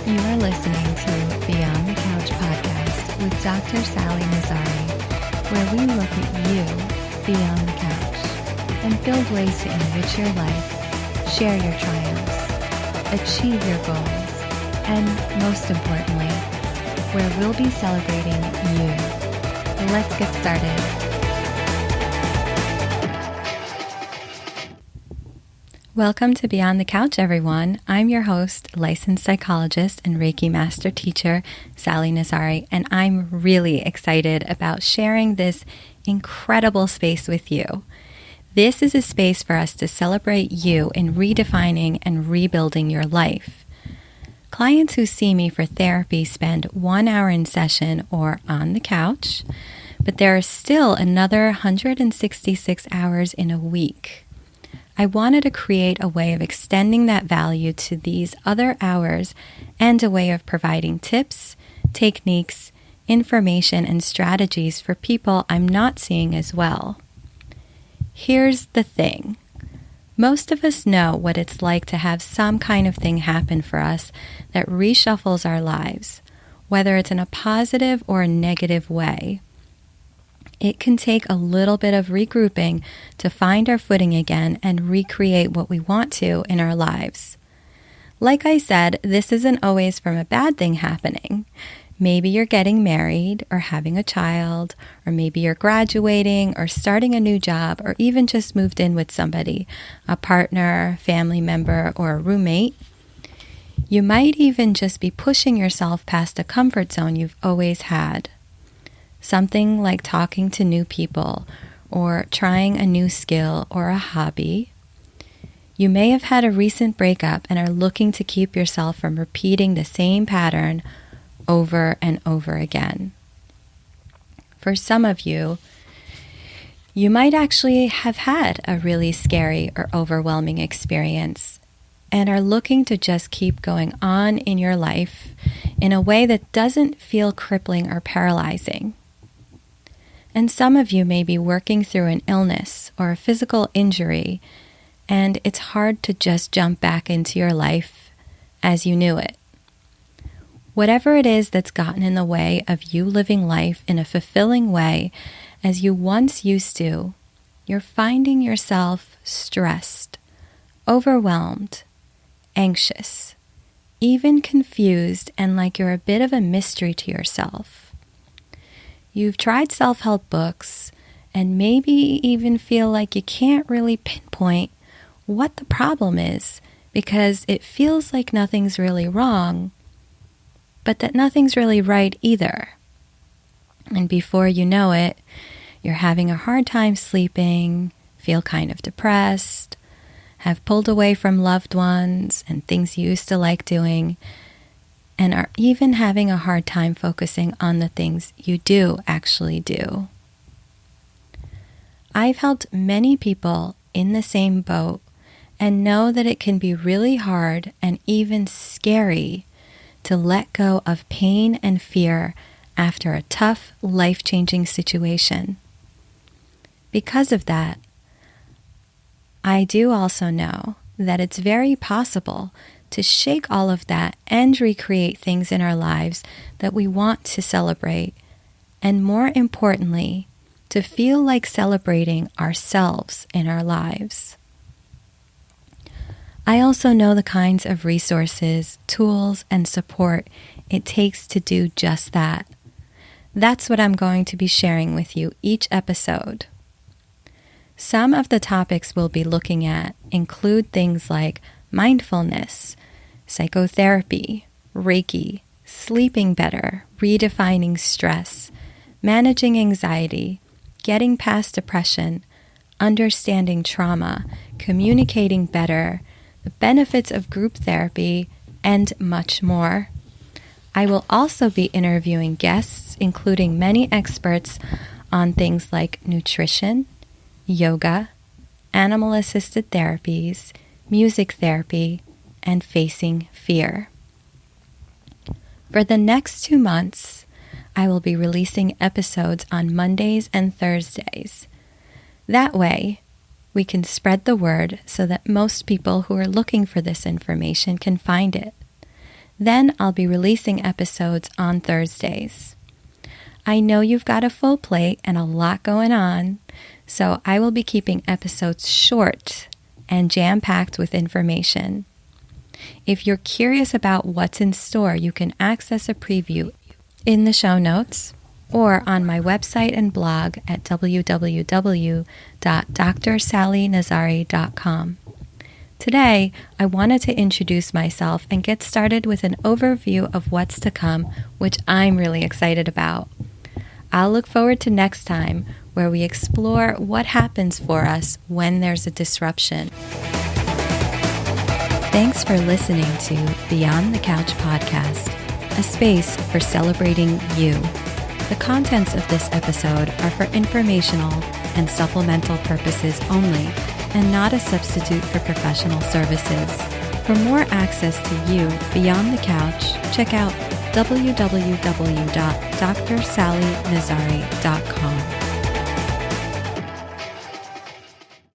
You are listening to Beyond the Couch podcast with Dr. Sally Nazari, where we look at you beyond the couch and build ways to enrich your life, share your triumphs, achieve your goals, and most importantly, where we'll be celebrating you. Let's get started. Welcome to Beyond the Couch, everyone. I'm your host, licensed psychologist and Reiki master teacher, Sally Nazari, and I'm really excited about sharing this incredible space with you. This is a space for us to celebrate you in redefining and rebuilding your life. Clients who see me for therapy spend 1 hour in session or on the couch, but there are still another 166 hours in a week. I wanted to create a way of extending that value to these other hours and a way of providing tips, techniques, information, and strategies for people I'm not seeing as well. Here's the thing. Most of us know what it's like to have some kind of thing happen for us that reshuffles our lives, whether it's in a positive or a negative way. It can take a little bit of regrouping to find our footing again and recreate what we want to in our lives. Like I said, this isn't always from a bad thing happening. Maybe you're getting married or having a child, or maybe you're graduating or starting a new job, or even just moved in with somebody, a partner, family member, or a roommate. You might even just be pushing yourself past a comfort zone you've always had. Something like talking to new people or trying a new skill or a hobby. You may have had a recent breakup and are looking to keep yourself from repeating the same pattern over and over again. For some of you, you might actually have had a really scary or overwhelming experience and are looking to just keep going on in your life in a way that doesn't feel crippling or paralyzing. And some of you may be working through an illness or a physical injury, and it's hard to just jump back into your life as you knew it. Whatever it is that's gotten in the way of you living life in a fulfilling way as you once used to, you're finding yourself stressed, overwhelmed, anxious, even confused, and like you're a bit of a mystery to yourself. You've tried self-help books and maybe even feel like you can't really pinpoint what the problem is because it feels like nothing's really wrong, but that nothing's really right either. And before you know it, you're having a hard time sleeping, feel kind of depressed, have pulled away from loved ones and things you used to like doing, and are even having a hard time focusing on the things you do actually do. I've helped many people in the same boat and know that it can be really hard and even scary to let go of pain and fear after a tough, life-changing situation. Because of that, I do also know that it's very possible to shake all of that and recreate things in our lives that we want to celebrate, and more importantly, to feel like celebrating ourselves in our lives. I also know the kinds of resources, tools, and support it takes to do just that. That's what I'm going to be sharing with you each episode. Some of the topics we'll be looking at include things like mindfulness, psychotherapy, Reiki, sleeping better, redefining stress, managing anxiety, getting past depression, understanding trauma, communicating better, the benefits of group therapy, and much more. I will also be interviewing guests, including many experts on things like nutrition, yoga, animal-assisted therapies, music therapy, and facing fear. For the next 2 months, I will be releasing episodes on Mondays and Thursdays. That way, we can spread the word so that most people who are looking for this information can find it. Then I'll be releasing episodes on Thursdays. I know you've got a full plate and a lot going on, so I will be keeping episodes short and jam-packed with information. If you're curious about what's in store, you can access a preview in the show notes or on my website and blog at www.drsallynazari.com. Today, I wanted to introduce myself and get started with an overview of what's to come, which I'm really excited about. I'll look forward to next time, where we explore what happens for us when there's a disruption. Thanks for listening to Beyond the Couch podcast, a space for celebrating you. The contents of this episode are for informational and supplemental purposes only, and not a substitute for professional services. For more access to you beyond the couch, check out www.drsallynazari.com.